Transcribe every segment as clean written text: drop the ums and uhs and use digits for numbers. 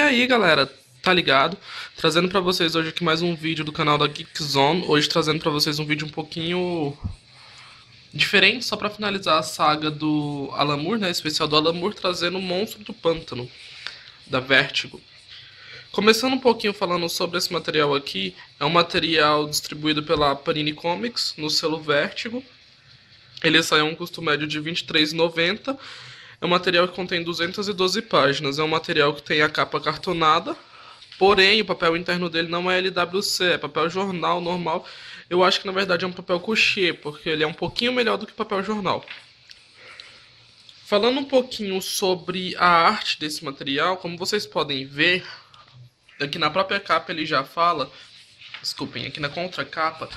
aí, galera, tá ligado? Trazendo pra vocês hoje aqui mais um vídeo do canal da Geek Zone. Hoje trazendo pra vocês um vídeo um pouquinho diferente, só pra finalizar a saga do Alan Moore, né? Especial do Alan Moore, trazendo o Monstro do Pântano, da Vertigo. Começando um pouquinho falando sobre esse material aqui, é um material distribuído pela Panini Comics, no selo Vertigo. Ele sai a um custo médio de R$ 23,90. É um material que contém 212 páginas. É um material que tem a capa cartonada. Porém, o papel interno dele não é LWC, é papel jornal normal. Eu acho que na verdade é um papel couché, porque ele é um pouquinho melhor do que papel jornal. Falando um pouquinho sobre a arte desse material, como vocês podem ver, aqui na própria capa ele já fala, desculpem, aqui na contracapa,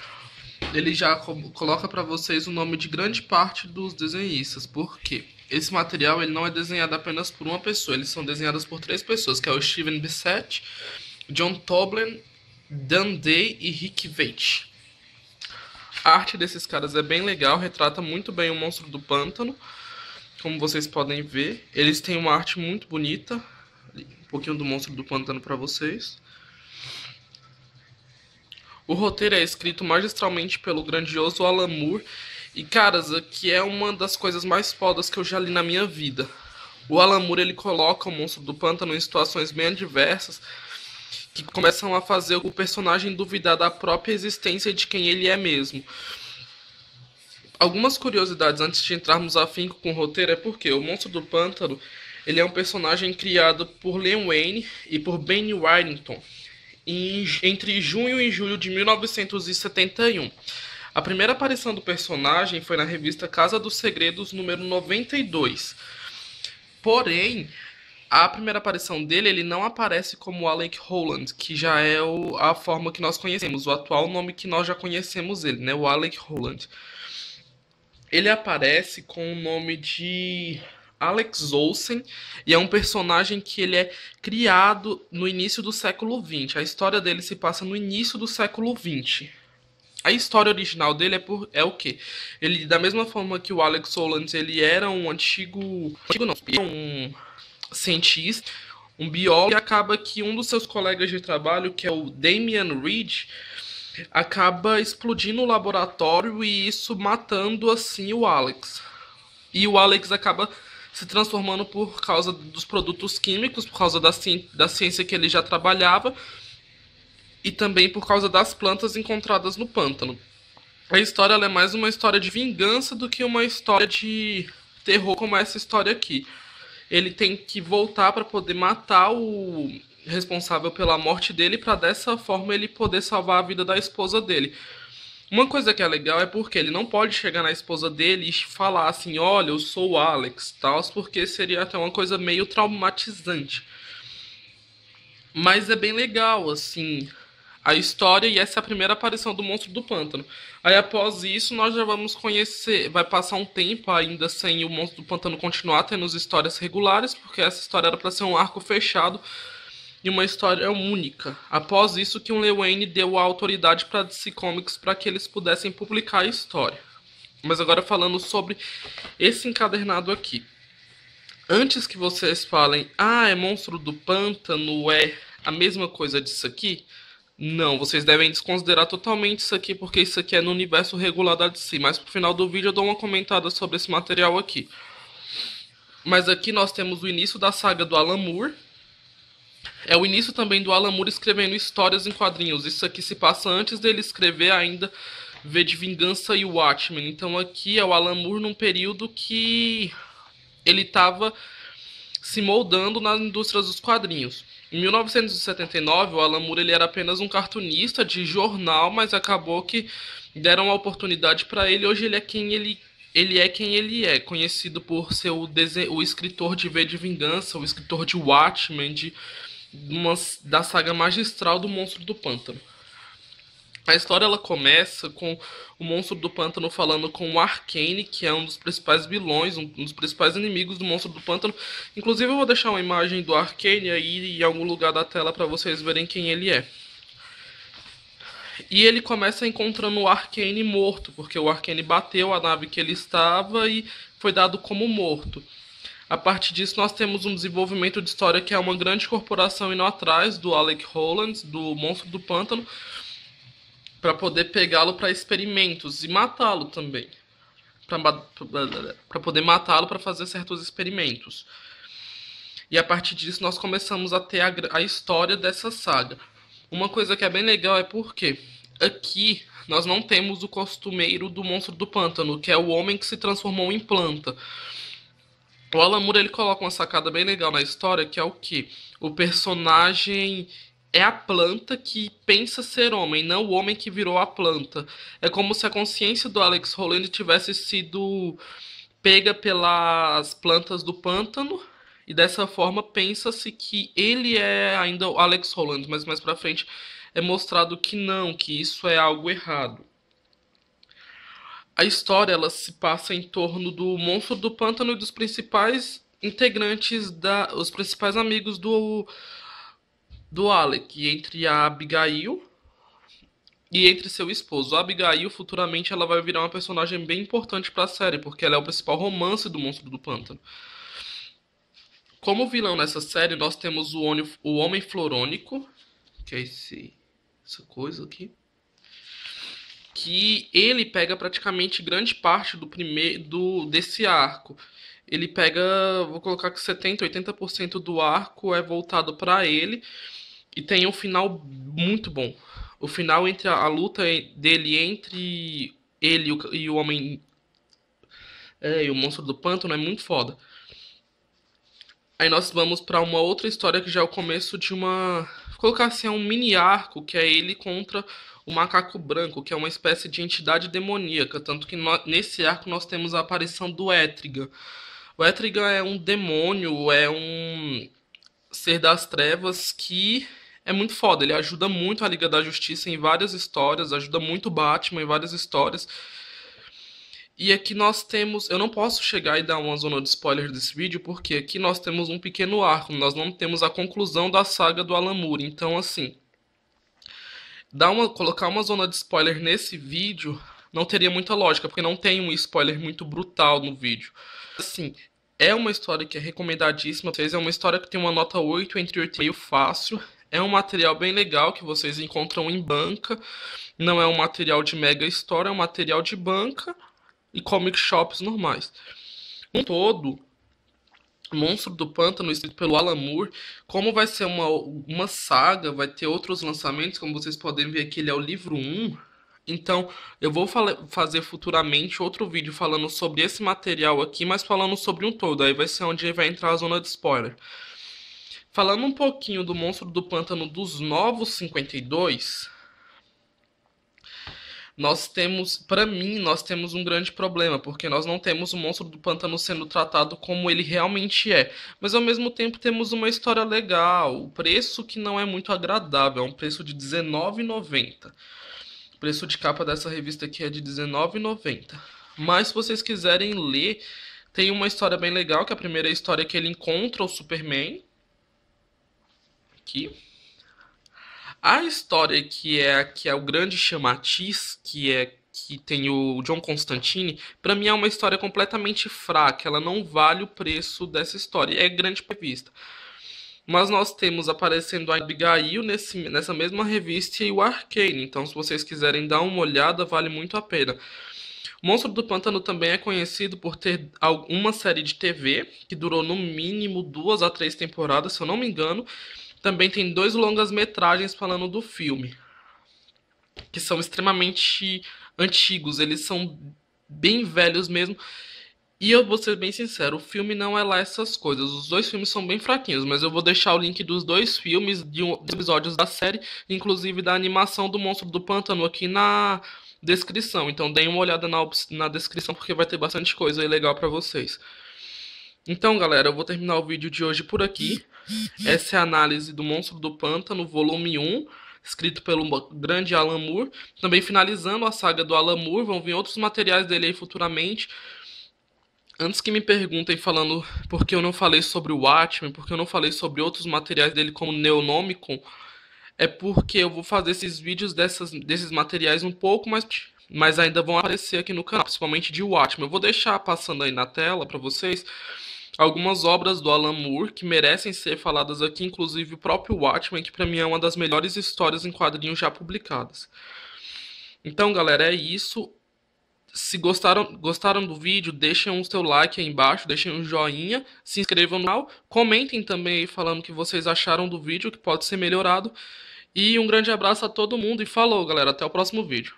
ele já coloca para vocês o nome de grande parte dos desenhistas. Por quê? Esse material ele não é desenhado apenas por uma pessoa, eles são desenhados por 3 pessoas, que é o Steven Bissett, John Toblin, Dan Day e Rick Veitch. A arte desses caras é bem legal, retrata muito bem o Monstro do Pântano, como vocês podem ver. Eles têm uma arte muito bonita, um pouquinho do Monstro do Pântano para vocês. O roteiro é escrito magistralmente pelo grandioso Alan Moore. E, caras, aqui é uma das coisas mais fodas que eu já li na minha vida. O Alan Moore, ele coloca o Monstro do Pântano em situações bem adversas, que começam a fazer o personagem duvidar da própria existência de quem ele é mesmo. Algumas curiosidades antes de entrarmos a finco com o roteiro é porque o Monstro do Pântano, ele é um personagem criado por Len Wein e por Benny Warrington entre junho e julho de 1971. A primeira aparição do personagem foi na revista Casa dos Segredos, número 92. Porém, a primeira aparição dele, ele não aparece como Alec Holland, que já é a forma que nós conhecemos, o atual nome que nós já conhecemos ele, né? O Alec Holland. Ele aparece com o nome de Alex Olsen, e é um personagem que ele é criado no início do século XX. A história dele se passa no início do século XX. A história original dele é o quê? Ele, da mesma forma que o Alex Solans, ele era um um cientista, um biólogo, e acaba que um dos seus colegas de trabalho, que é o Damian Reed, acaba explodindo o laboratório e isso matando assim o Alex. E o Alex acaba se transformando por causa dos produtos químicos, por causa da ciência que ele já trabalhava, e também por causa das plantas encontradas no pântano. A história ela é mais uma história de vingança do que uma história de terror como essa história aqui. Ele tem que voltar para poder matar o responsável pela morte dele, para dessa forma ele poder salvar a vida da esposa dele. Uma coisa que é legal é porque ele não pode chegar na esposa dele e falar assim, olha, eu sou o Alex, tal, porque seria até uma coisa meio traumatizante. Mas é bem legal, assim, a história, e essa é a primeira aparição do Monstro do Pântano. Aí após isso nós já vamos conhecer, vai passar um tempo ainda sem o Monstro do Pântano continuar tendo as histórias regulares, porque essa história era para ser um arco fechado e uma história única. Após isso que o Len Wein deu a autoridade para a DC Comics para que eles pudessem publicar a história. Mas agora falando sobre esse encadernado aqui. Antes que vocês falem, é Monstro do Pântano, é a mesma coisa disso aqui, não, vocês devem desconsiderar totalmente isso aqui, porque isso aqui é no universo regular da DC. Mas pro final do vídeo eu dou uma comentada sobre esse material aqui. Mas aqui nós temos o início da saga do Alan Moore. É o início também do Alan Moore escrevendo histórias em quadrinhos. Isso aqui se passa antes dele escrever ainda V de Vingança e Watchmen. Então aqui é o Alan Moore num período que ele estava se moldando nas indústrias dos quadrinhos. Em 1979, o Alan Moore ele era apenas um cartunista de jornal, mas acabou que deram a oportunidade para ele. Hoje ele é quem ele é, conhecido por ser o escritor de V de Vingança, o escritor de Watchmen, da saga magistral do Monstro do Pântano. A história ela começa com o Monstro do Pântano falando com o Arcane, que é um dos principais vilões, um dos principais inimigos do Monstro do Pântano. Inclusive eu vou deixar uma imagem do Arcane aí em algum lugar da tela para vocês verem quem ele é. E ele começa encontrando o Arcane morto, porque o Arcane bateu a nave que ele estava e foi dado como morto. A partir disso, nós temos um desenvolvimento de história que é uma grande corporação indo atrás do Alec Holland, do Monstro do Pântano, para poder pegá-lo para experimentos e matá-lo também. Para poder matá-lo para fazer certos experimentos. E a partir disso nós começamos a ter a história dessa saga. Uma coisa que é bem legal é porque aqui nós não temos o costumeiro do Monstro do Pântano, que é o homem que se transformou em planta. O Alan Moore ele coloca uma sacada bem legal na história, que é o que? O personagem é a planta que pensa ser homem, não o homem que virou a planta. É como se a consciência do Alex Holland tivesse sido pega pelas plantas do pântano, e dessa forma pensa-se que ele é ainda o Alex Holland, mas mais pra frente é mostrado que não, que isso é algo errado. A história ela se passa em torno do Monstro do Pântano e dos principais integrantes os principais amigos do Alec, entre a Abigail e entre seu esposo. A Abigail futuramente ela vai virar uma personagem bem importante para a série, porque ela é o principal romance do Monstro do Pântano. Como vilão nessa série, nós temos o Homem Florônico, que é essa coisa aqui, que ele pega praticamente grande parte desse arco. Ele pega, vou colocar que 70, 80% do arco é voltado para ele, e tem um final muito bom. O final entre a luta dele entre ele e o homem e o Monstro do Pântano é muito foda. Aí nós vamos para uma outra história que já é o começo de uma, vou colocar assim, é um mini arco, que é ele contra o Macaco Branco, que é uma espécie de entidade demoníaca, tanto que nesse arco nós temos a aparição do Etrigan. O Etrigan é um demônio, é um ser das trevas que é muito foda. Ele ajuda muito a Liga da Justiça em várias histórias, ajuda muito o Batman em várias histórias. E aqui nós temos, eu não posso chegar e dar uma zona de spoiler desse vídeo, porque aqui nós temos um pequeno arco, nós não temos a conclusão da saga do Alan Moore. Então assim, colocar uma zona de spoiler nesse vídeo não teria muita lógica, porque não tem um spoiler muito brutal no vídeo. Assim, é uma história que é recomendadíssima. É uma história que tem uma nota 8 entre 8,5 fácil. É um material bem legal que vocês encontram em banca. Não é um material de mega história, é um material de banca e comic shops normais. Um todo, Monstro do Pântano, escrito pelo Alan Moore, como vai ser uma saga, vai ter outros lançamentos, como vocês podem ver aqui, ele é o livro 1. Então, eu vou fazer futuramente outro vídeo falando sobre esse material aqui, mas falando sobre um todo. Aí vai ser onde vai entrar a zona de spoiler. Falando um pouquinho do Monstro do Pântano dos Novos 52, para mim, nós temos um grande problema, porque nós não temos o Monstro do Pântano sendo tratado como ele realmente é. Mas ao mesmo tempo temos uma história legal, o preço que não é muito agradável, é um preço de R$19,90. O preço de capa dessa revista aqui é de R$19,90. Mas se vocês quiserem ler, tem uma história bem legal, que é a primeira história que ele encontra o Superman. Aqui. A história que é o grande chamatiz, que tem o John Constantine, pra mim é uma história completamente fraca. Ela não vale o preço dessa história. É grande revista. Mas nós temos aparecendo a Abigail nessa mesma revista e o Arcane. Então, se vocês quiserem dar uma olhada, vale muito a pena. O Monstro do Pântano também é conhecido por ter uma série de TV que durou no mínimo 2 a 3 temporadas, se eu não me engano. Também tem 2 longas-metragens falando do filme, que são extremamente antigos, eles são bem velhos mesmo. E eu vou ser bem sincero, o filme não é lá essas coisas, os 2 filmes são bem fraquinhos, mas eu vou deixar o link dos 2 filmes, dos episódios da série, inclusive da animação do Monstro do Pântano aqui na descrição. Então deem uma olhada na descrição, porque vai ter bastante coisa aí legal pra vocês. Então, galera, eu vou terminar o vídeo de hoje por aqui. Essa é a análise do Monstro do Pântano, volume 1, escrito pelo grande Alan Moore. Também finalizando a saga do Alan Moore, vão vir outros materiais dele aí futuramente. Antes que me perguntem falando por que eu não falei sobre o Watchmen, por que eu não falei sobre outros materiais dele como Neonomicon, é porque eu vou fazer esses vídeos desses materiais um pouco mais... Mas ainda vão aparecer aqui no canal, principalmente de Watchmen. Eu vou deixar passando aí na tela pra vocês algumas obras do Alan Moore que merecem ser faladas aqui, inclusive o próprio Watchmen, que pra mim é uma das melhores histórias em quadrinhos já publicadas. Então, galera, é isso. Se gostaram do vídeo, deixem o seu like aí embaixo, deixem um joinha, se inscrevam no canal, comentem também aí falando o que vocês acharam do vídeo, que pode ser melhorado. E um grande abraço a todo mundo e falou, galera, até o próximo vídeo.